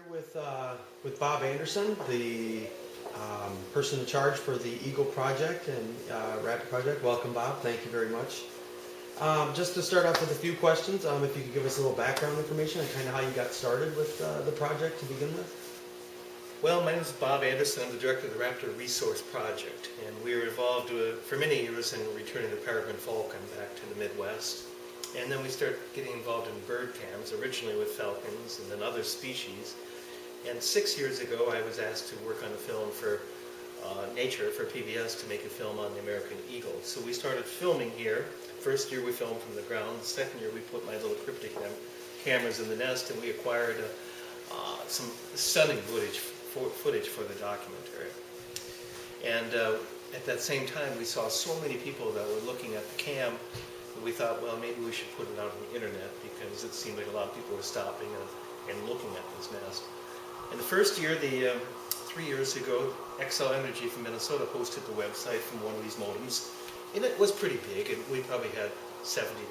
with Bob Anderson, the person in charge for the Eagle Project and Raptor Project. Welcome, Bob. Thank you very much. Just to start off with a few questions, if you could give us a little background information on kind of how you got started with the project to begin with. Well, my name is Bob Anderson. I'm the director of the Raptor Resource Project, and we were involved for many years in returning the peregrine falcon back to the Midwest. And then we started getting involved in bird cams, originally with falcons and then other species. And 6 years ago, I was asked to work on a film for Nature, for PBS, to make a film on the American eagle. So we started filming here. First year we filmed from the ground. The second year we put my little cryptic cameras in the nest, and we acquired some stunning footage for the documentary. And at that same time, we saw so many people that were looking at the cam that we thought, well, maybe we should put it out on the internet, because it seemed like a lot of people were stopping and looking at this nest. In the first year, 3 years ago, Xcel Energy from Minnesota hosted the website from one of these modems, and it was pretty big, and we probably had 70,000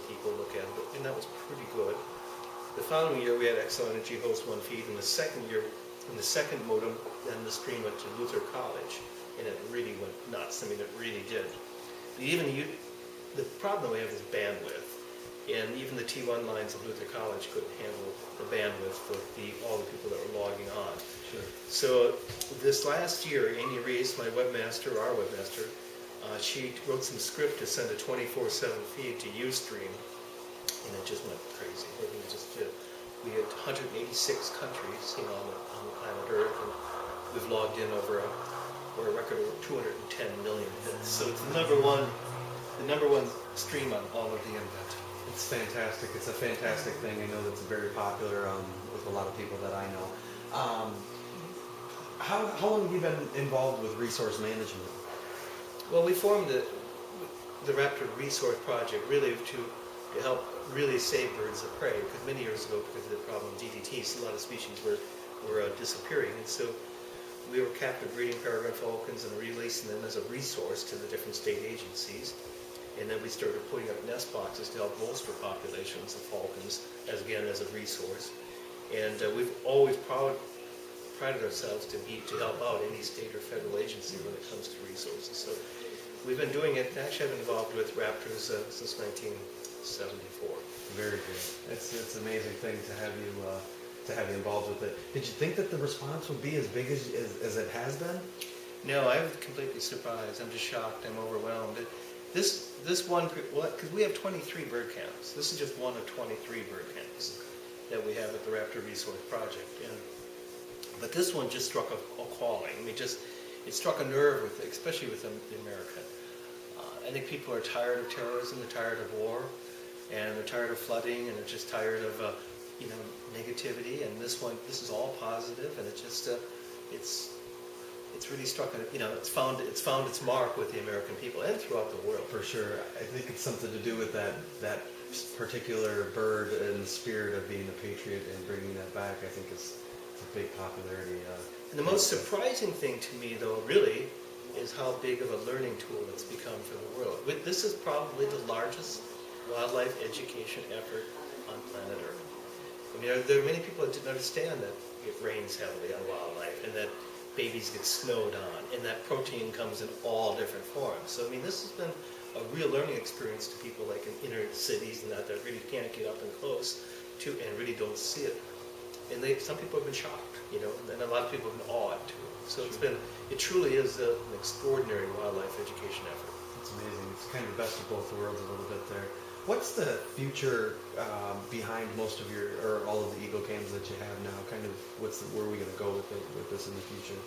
people look at it, and that was pretty good. The following year, we had Xcel Energy host one feed, and the second year, in the second modem, then the stream went to Luther College, and it really went nuts. I mean, it really did. The problem we have is bandwidth, and even the T1 lines of Luther College couldn't handle the bandwidth for all the people that were logging on. Sure. So this last year, Amy Reese, our webmaster, she wrote some script to send a 24/7 feed to Ustream, and it just went crazy. We had 186 countries, on the planet Earth, and we've logged in over a record of 210 million hits. So it's the number one stream on all of the internet. It's fantastic. It's a fantastic thing. I know that's very popular with a lot of people that I know. How long have you been involved with resource management? Well, we formed the Raptor Resource Project really to help really save birds of prey, because many years ago, because of the problem of DDTs, a lot of species were disappearing, and so we were captive breeding peregrine falcons and releasing them as a resource to the different state agencies. And then we started putting up nest boxes to help bolster populations of falcons, as a resource. And we've always prided ourselves to help out any state or federal agency when it comes to resources. So we've been doing it. Actually, I've been involved with raptors since 1974. Very good. It's an amazing thing to have you involved with it. Did you think that the response would be as big as it has been? No, I'm completely surprised. I'm just shocked. I'm overwhelmed. This one, because we have 23 bird cams. This is just one of 23 bird cams that we have at the Raptor Resource Project. But this one just struck a calling. I mean, it struck a nerve especially with the American. I think people are tired of terrorism. They're tired of war, and they're tired of flooding, and they're just tired of negativity. And this is all positive, and it's really struck, it's found its mark with the American people and throughout the world. For sure. I think it's something to do with that particular bird and the spirit of being a patriot and bringing that back. I think it's a big popularity. And the most surprising thing to me, though, really, is how big of a learning tool it's become for the world. This is probably the largest wildlife education effort on planet Earth. I mean, there are many people that didn't understand that it rains heavily on wildlife, and that babies get snowed on, and that protein comes in all different forms. So, I mean, this has been a real learning experience to people like in inner cities and that really can't get up and close to and really don't see it. And some people have been shocked, and a lot of people have been awed too. So it truly is an extraordinary wildlife education effort. It's amazing. It's kind of the best of both worlds a little bit there. What's the future behind most of all of the Eagle cams that you have now? Kind of where are we going to go with this in the future?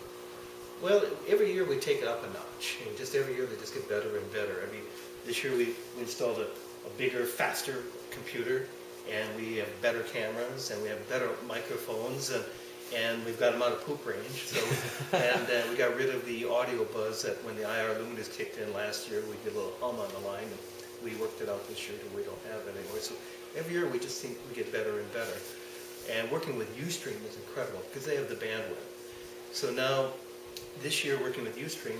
Well, every year we take it up a notch. And just every year they just get better and better. I mean, this year we installed a bigger, faster computer, and we have better cameras, and we have better microphones, and we've got them out of poop range. So, and we got rid of the audio buzz that when the IR luminous kicked in last year, we did a little hum on the line. And we worked it out this year, and we don't have it anymore. So every year we just think we get better and better. And working with Ustream is incredible because they have the bandwidth. So now, this year working with Ustream,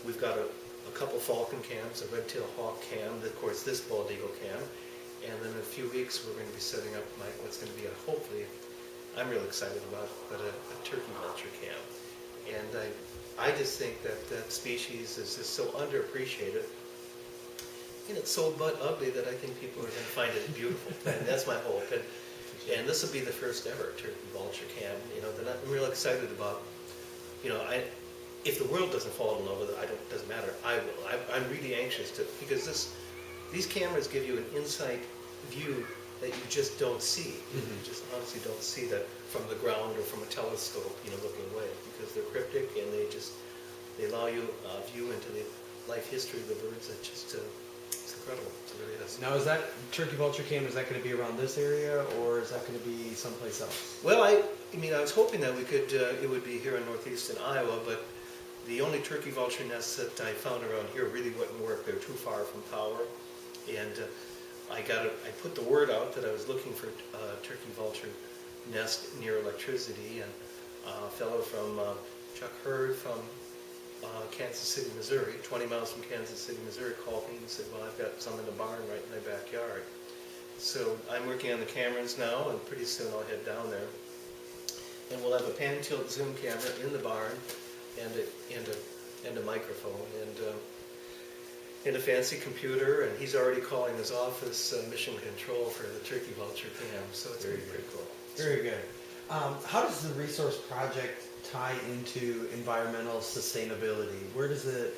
we've got a couple falcon cams, a red-tailed hawk cam, of course this bald eagle cam, and then in a few weeks we're going to be setting up what's going to be hopefully I'm real excited about, but a turkey vulture cam. And I just think that that species is just so underappreciated. And it's so butt ugly that I think people are going to find it beautiful. And that's my hope. And this will be the first ever turkey vulture cam, that I'm real excited about. If the world doesn't fall in love with it, doesn't matter. I will. I'm really anxious because these cameras give you an inside view that you just don't see. Mm-hmm. You just honestly don't see that from the ground or from a telescope, looking away, because they're cryptic and they allow you a view into the life history of the birds that just it's incredible. It really is. Now, is that turkey vulture cam, is that going to be around this area, or is that going to be someplace else? Well, I was hoping that it would be here in northeastern Iowa, but the only turkey vulture nests that I found around here really wouldn't work. They're too far from power, and I put the word out that I was looking for a turkey vulture nest near electricity, and a fellow from Chuck Hurd from Kansas City, Missouri, 20 miles from Kansas City, Missouri, called me and said, well, I've got some in the barn right in my backyard. So I'm working on the cameras now, and pretty soon I'll head down there. And we'll have a pan-tilt zoom camera in the barn, and a microphone, and a fancy computer, and he's already calling his office mission control for the turkey vulture cam, so it's pretty cool. Very good. How does the resource project tie into environmental sustainability? Where does the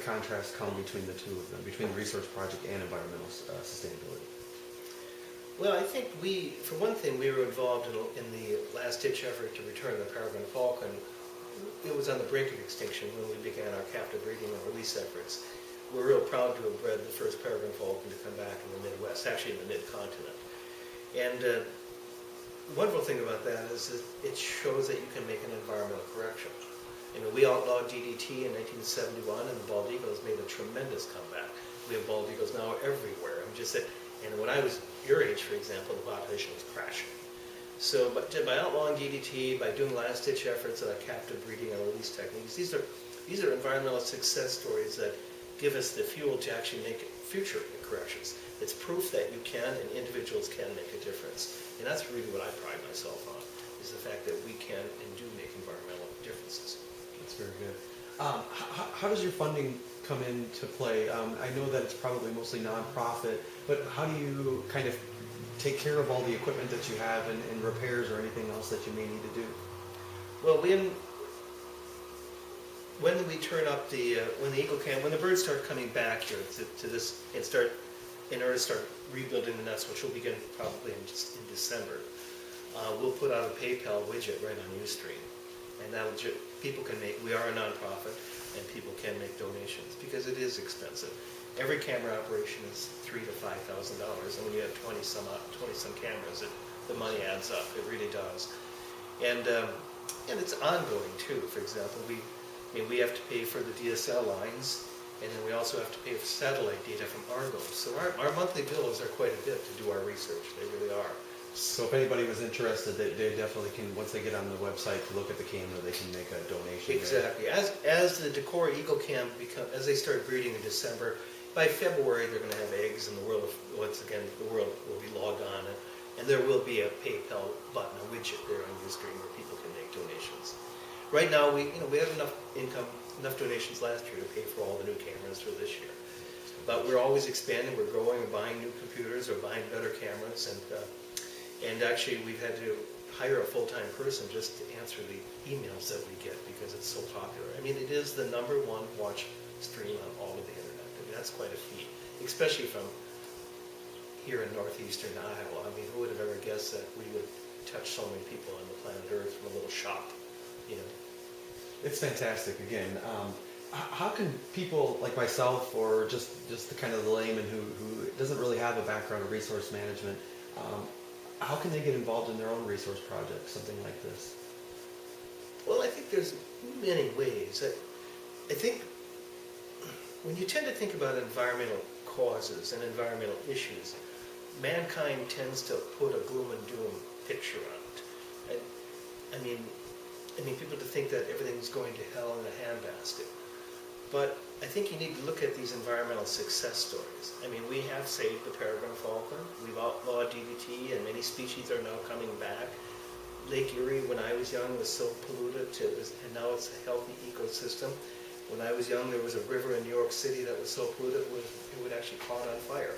contrast come between the two of them, between the resource project and environmental sustainability? Well, I think for one thing, we were involved in the last-ditch effort to return the peregrine falcon. It was on the brink of extinction when we began our captive breeding and release efforts. We're real proud to have bred the first peregrine falcon to come back in the Midwest, actually in the mid-continent. And the wonderful thing about that is that it shows that you can make an environmental correction. We outlawed DDT in 1971, and the bald eagles made a tremendous comeback. We have bald eagles now everywhere. And when I was your age, for example, the population was crashing. So by outlawing DDT, by doing last-ditch efforts at captive breeding and release techniques, these are environmental success stories that give us the fuel to actually make future corrections. It's proof that you can and individuals can make a difference. And that's really what I pride myself on, is the fact that we can and do make environmental differences. That's very good. How does your funding come into play? I know that it's probably mostly nonprofit, but how do you kind of take care of all the equipment that you have and repairs or anything else that you may need to do? Well, when we turn up when the eagle cam, when the birds start coming back here to this and in order to start rebuilding the nest, which will begin probably in December, we'll put out a PayPal widget right on Ustream, and people can make. We are a nonprofit, and people can make donations because it is expensive. Every camera operation is $3,000 to $5,000, and when you have 20 some cameras, the money adds up. It really does, and it's ongoing too. For example, we have to pay for the DSL lines, and then we also have to pay for satellite data from Argos. So our monthly bills are quite a bit to do our research. They really are. So if anybody was interested, they definitely can, once they get on the website to look at the camera, they can make a donation. Exactly. As the Decorah Eagle Cam as they start breeding in December, by February they're going to have eggs, and the world will be logged on, and there will be a PayPal button, a widget there on Ustream where people can make donations. Right now we had enough donations last year to pay for all the new cameras for this year. But we're always expanding, we're growing, we're buying new computers, or buying better cameras, and actually we've had to hire a full-time person just to answer the emails that we get because it's so popular. It is the #1 watch stream on all of the internet. That's quite a feat, especially from here in northeastern Iowa. Who would have ever guessed that we would touch so many people on the planet Earth from a little shop, It's fantastic. Again, how can people like myself, or just the kind of the layman who doesn't really have a background in resource management, how can they get involved in their own resource project, something like this? Well, I think there's many ways. I think when you tend to think about environmental causes and environmental issues, mankind tends to put a gloom and doom picture on it. People to think that everything's going to hell in a handbasket. But I think you need to look at these environmental success stories. I mean, we have saved the peregrine falcon. We've outlawed DDT, and many species are now coming back. Lake Erie, when I was young, was so polluted, and now it's a healthy ecosystem. When I was young, there was a river in New York City that was so polluted it would actually caught on fire.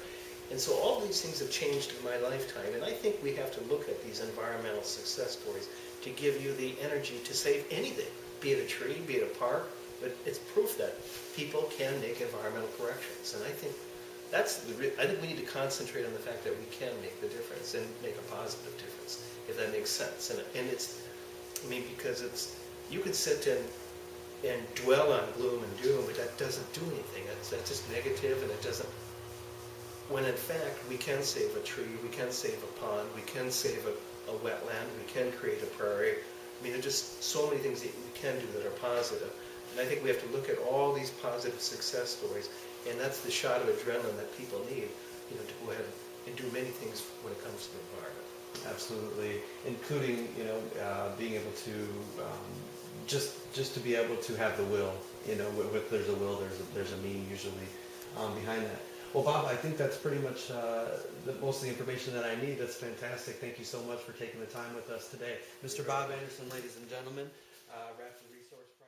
And so all these things have changed in my lifetime, and I think we have to look at these environmental success stories to give you the energy to save anything, be it a tree, be it a park, but it's proof that people can make environmental corrections. And I think I think we need to concentrate on the fact that we can make the difference and make a positive difference, if that makes sense. And it's, I mean, because you can sit and dwell on gloom and doom, but that doesn't do anything. That's just negative, and it doesn't, when in fact we can save a tree, we can save a pond, we can save a wetland, we can create a prairie. I mean, there are just so many things that we can do that are positive. And I think we have to look at all these positive success stories, and that's the shot of adrenaline that people need, to go ahead and do many things when it comes to the environment. Absolutely, including being able to just to be able to have the will. With there's a will, there's a mean usually behind that. Well, Bob, I think that's pretty much most of the information that I need. That's fantastic. Thank you so much for taking the time with us today, Mr. Bob Anderson, ladies and gentlemen, Raptor Resource Project.